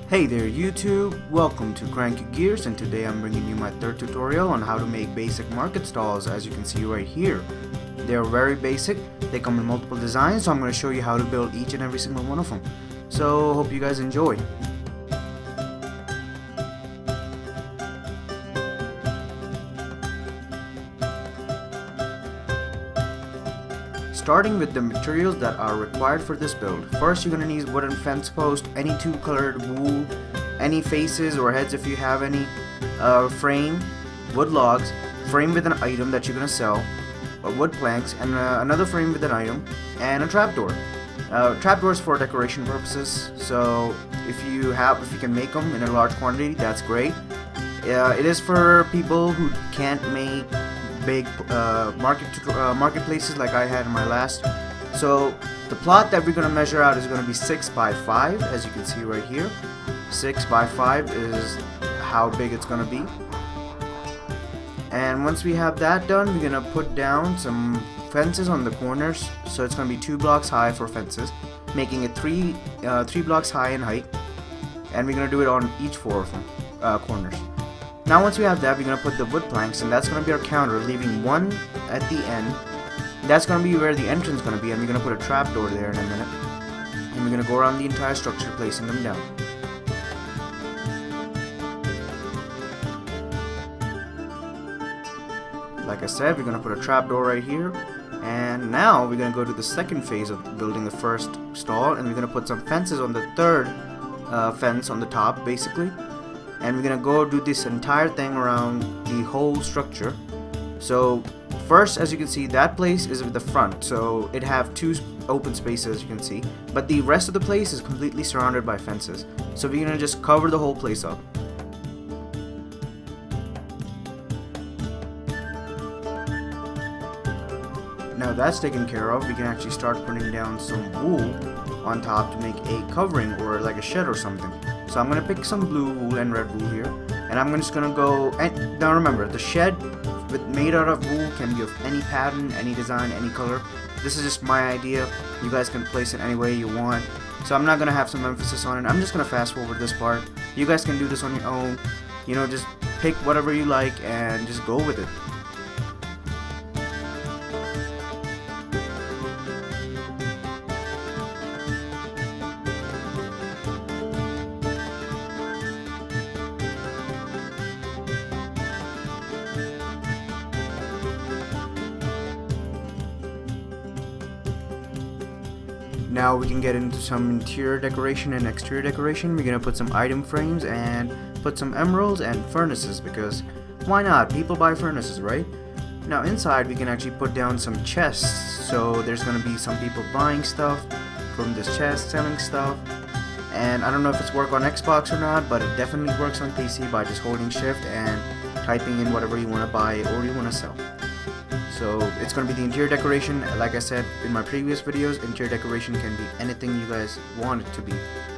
Hey there YouTube, welcome to Cranky Gears, and today I'm bringing you my third tutorial on how to make basic market stalls. As you can see right here, they're very basic, they come in multiple designs, so I'm going to show you how to build each and every single one of them. So hope you guys enjoy. Starting with the materials that are required for this build. First, you're going to need wooden fence post, any two colored wool, any faces or heads if you have any, frame, wood logs, frame with an item that you're going to sell, wood planks, and another frame with an item, and a trapdoor. Trapdoors for decoration purposes, so if you can make them in a large quantity, that's great. It is for people who can't make big marketplaces like I had in my last. So the plot that we're going to measure out is going to be 6 by 5, as you can see right here. 6 by 5 is how big it's going to be. And once we have that done, we're going to put down some fences on the corners. So it's going to be 2 blocks high for fences, making it 3 blocks high in height, and we're going to do it on each 4 of them corners. Now once we have that, we're going to put the wood planks, and that's going to be our counter, leaving one at the end. That's going to be where the entrance is going to be, and we're going to put a trapdoor there in a minute. And we're going to go around the entire structure, placing them down. Like I said, we're going to put a trapdoor right here. And now we're going to go to the second phase of building the first stall, and we're going to put some fences on the third fence on the top, basically. And we're gonna go do this entire thing around the whole structure. So first, as you can see, that place is at the front, so it have 2 open spaces, as you can see, but the rest of the place is completely surrounded by fences. So we're gonna just cover the whole place up. Now that's taken care of, we can actually start putting down some wool on top to make a covering or like a shed or something. So I'm going to pick some blue wool and red wool here, and I'm just going to go, and now remember, the shed made out of wool can be of any pattern, any design, any color. This is just my idea, you guys can place it any way you want, so I'm not going to have some emphasis on it. I'm just going to fast forward this part. You guys can do this on your own, you know, just pick whatever you like and just go with it. Now we can get into some interior decoration and exterior decoration. We're gonna put some item frames and put some emeralds and furnaces, because why not? People buy furnaces, right? Now inside we can actually put down some chests. So there's gonna be some people buying stuff from this chest, selling stuff. And I don't know if it's work on Xbox or not, but it definitely works on PC by just holding shift and typing in whatever you want to buy or you want to sell. So it's going to be the interior decoration. Like I said in my previous videos, interior decoration can be anything you guys want it to be.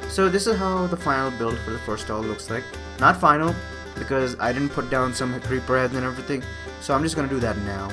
So this is how the final build for the first stall looks like. Not final, because I didn't put down some creeper heads and everything, so I'm just going to do that now.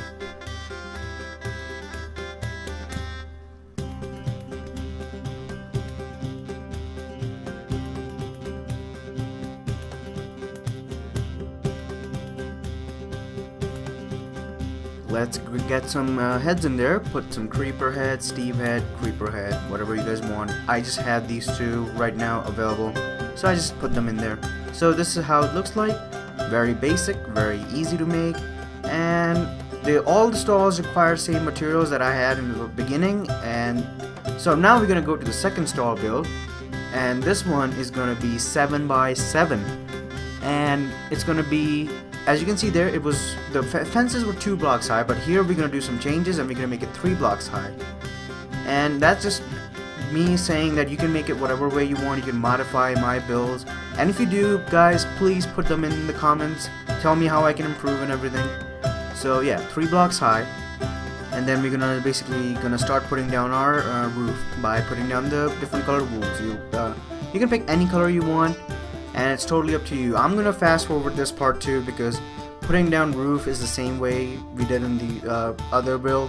Let's get some heads in there. Put some creeper head, Steve head, creeper head, whatever you guys want. I just have these 2 right now available, so I just put them in there. So this is how it looks like. Very basic, very easy to make, and all the stalls require same materials that I had in the beginning. And so now we're gonna go to the second stall build, and this one is gonna be 7 by 7, and it's gonna be, as you can see there, the fences were 2 blocks high, but here we're going to do some changes and we're going to make it 3 blocks high. And that's just me saying that you can make it whatever way you want, you can modify my builds. And if you do, guys, please put them in the comments, tell me how I can improve and everything. So yeah, 3 blocks high. And then we're gonna start putting down our roof by putting down the different colored wools. You can pick any color you want, and it's totally up to you. I'm gonna fast forward this part too, because putting down roof is the same way we did in the other build.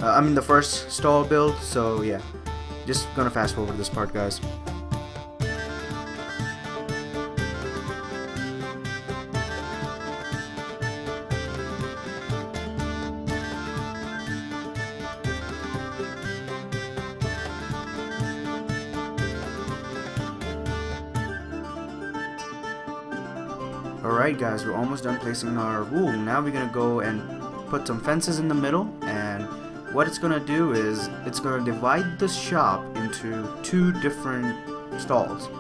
I mean the first stall build. So yeah, just gonna fast forward this part, guys. Alright guys, we're almost done placing our wool. Now we're gonna go and put some fences in the middle, and what it's gonna do is it's gonna divide the shop into 2 different stalls.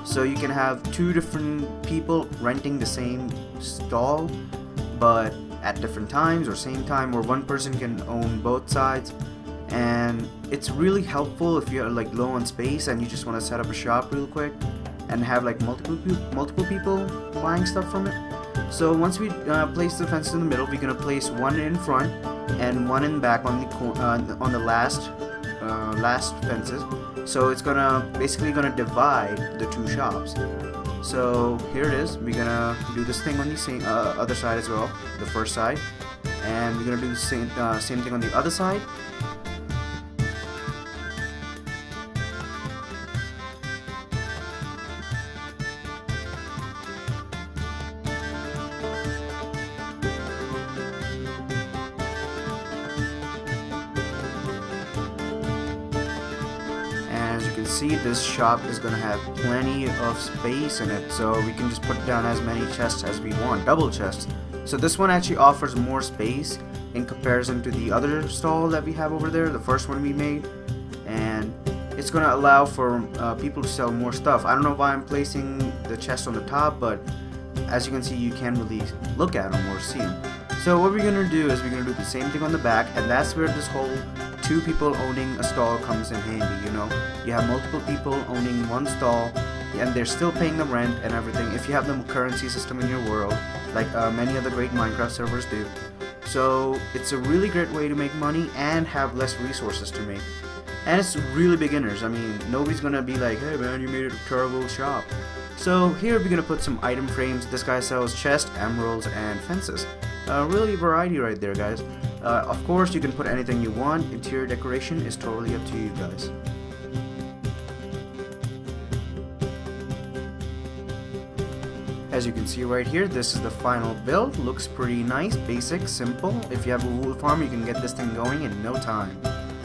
So you can have 2 different people renting the same stall but at different times or same time, or one person can own both sides. And it's really helpful if you're like low on space and you just want to set up a shop real quick and have like multiple people buying stuff from it. So once we place the fences in the middle, we're gonna place one in front and one in back on the last fences. So it's basically gonna divide the 2 shops. So here it is. We're gonna do this thing on the same other side as well, the first side, and we're gonna do the same thing on the other side. See, this shop is gonna have plenty of space in it, so we can just put down as many chests as we want, double chests. So this one actually offers more space in comparison to the other stall that we have over there, the first one we made, and it's gonna allow for people to sell more stuff. I don't know why I'm placing the chest on the top, but as you can see, you can't really look at them or see them. So what we're gonna do is we're gonna do the same thing on the back, and that's where this whole 2 people owning a stall comes in handy. You know, you have multiple people owning one stall and they're still paying the rent and everything if you have the currency system in your world, like many other great Minecraft servers do. So it's a really great way to make money and have less resources to make. And it's really beginners. I mean, nobody's gonna be like, hey man, you made a terrible shop. So here we're gonna put some item frames. This guy sells chests, emeralds, and fences. Really variety right there, guys. Of course, you can put anything you want. Interior decoration is totally up to you guys. As you can see right here, this is the final build. Looks pretty nice, basic, simple. If you have a wool farm, you can get this thing going in no time.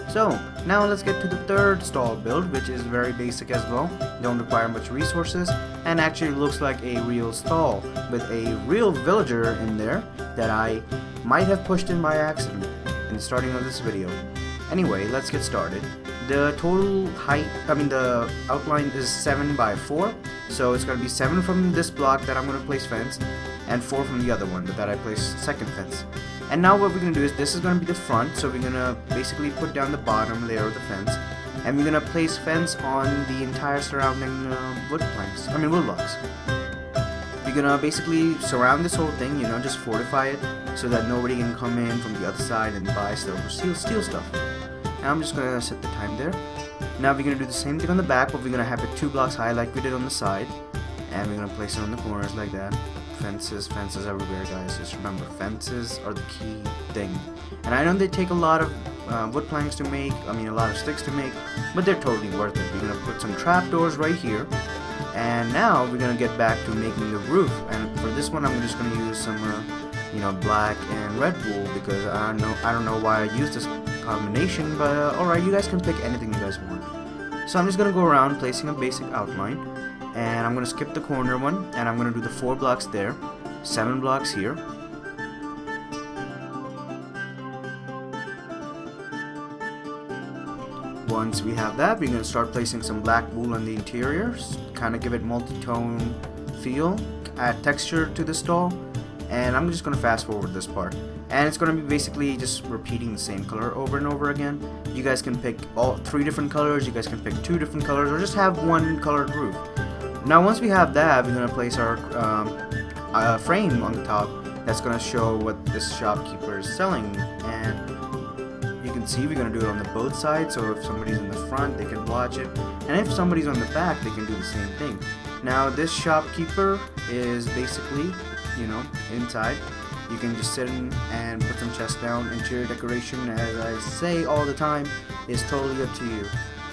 So, now let's get to the 3rd stall build, which is very basic as well. Don't require much resources, and actually looks like a real stall with a real villager in there that I might have pushed in by accident in the starting of this video. Anyway, let's get started. The total height, the outline is 7 by 4, so it's going to be 7 from this block that I'm going to place fence, and 4 from the other one that I placed second fence. And now what we're going to do is, this is going to be the front, so we're going to basically put down the bottom layer of the fence, and we're going to place fence on the entire surrounding wood blocks. We're going to basically surround this whole thing, you know, just fortify it so that nobody can come in from the other side and buy stuff or steal stuff. And I'm just going to set the time there. Now we're going to do the same thing on the back, but we're going to have it 2 blocks high like we did on the side, and we're going to place it on the corners like that. Fences everywhere, guys. Just remember, fences are the key thing. And I know they take a lot of wood planks to make, a lot of sticks to make, but they're totally worth it. We're gonna put some trapdoors right here, and now we're gonna get back to making the roof. And for this one, I'm just gonna use some, black and red wool, because I don't know why I used this combination, but alright, you guys can pick anything you guys want. So I'm just gonna go around placing a basic outline. And I'm going to skip the corner one, and I'm going to do the 4 blocks there, 7 blocks here. Once we have that, we're going to start placing some black wool on the interior, kind of give it multi-tone feel, add texture to the stall, and I'm just going to fast forward this part. And it's going to be basically just repeating the same color over and over again. You guys can pick all 3 different colors, you guys can pick 2 different colors, or just have one colored roof. Now once we have that, we're going to place our frame on the top that's going to show what this shopkeeper is selling. And you can see we're going to do it on the both sides, so if somebody's in the front, they can watch it, and if somebody's on the back, they can do the same thing. Now this shopkeeper is basically, inside. You can just sit in and put some chests down. Interior decoration, as I say all the time, is totally up to you.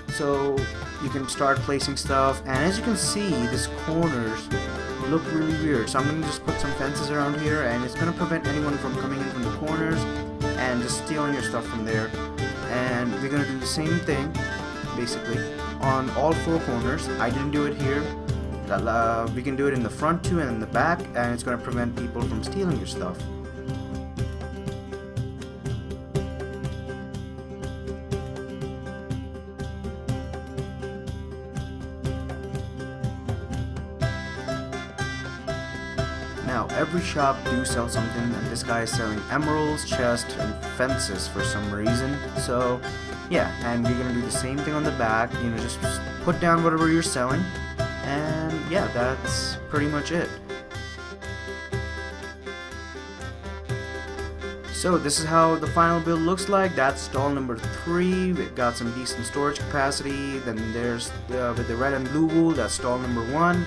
So you can start placing stuff, and as you can see, these corners look really weird. So I'm going to just put some fences around here, and it's going to prevent anyone from coming in from the corners and just stealing your stuff from there. And we're going to do the same thing, basically, on all 4 corners. I didn't do it here, We can do it in the front too and in the back, and it's going to prevent people from stealing your stuff. Now, every shop do sell something, and this guy is selling emeralds, chests, and fences for some reason. So, yeah, and we're gonna do the same thing on the back. You know, just put down whatever you're selling, and yeah, that's pretty much it. So this is how the final build looks like. That's stall number 3. It got some decent storage capacity. Then there's with the red and blue wool, that's stall number 1.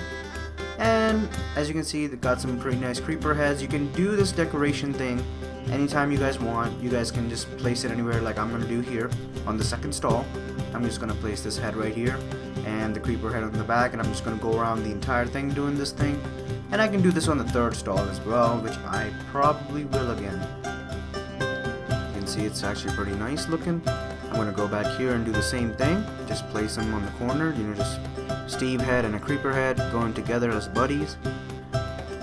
And as you can see, they got some pretty nice creeper heads. You can do this decoration thing anytime you guys want. You guys can just place it anywhere, like I'm gonna do here on the second stall. I'm just gonna place this head right here and the creeper head on the back, and I'm just gonna go around the entire thing doing this thing. And I can do this on the third stall as well, which I probably will again. You can see it's actually pretty nice looking. I'm gonna go back here and do the same thing. Just place them on the corner, you know, just Steve head and a creeper head going together as buddies.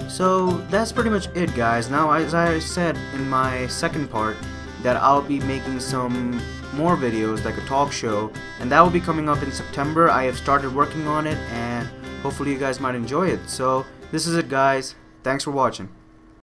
So that's pretty much it, guys. Now, as I said in my second part, that I'll be making some more videos like a talk show, and that will be coming up in September. I have started working on it, and hopefully you guys might enjoy it. So this is it, guys. Thanks for watching.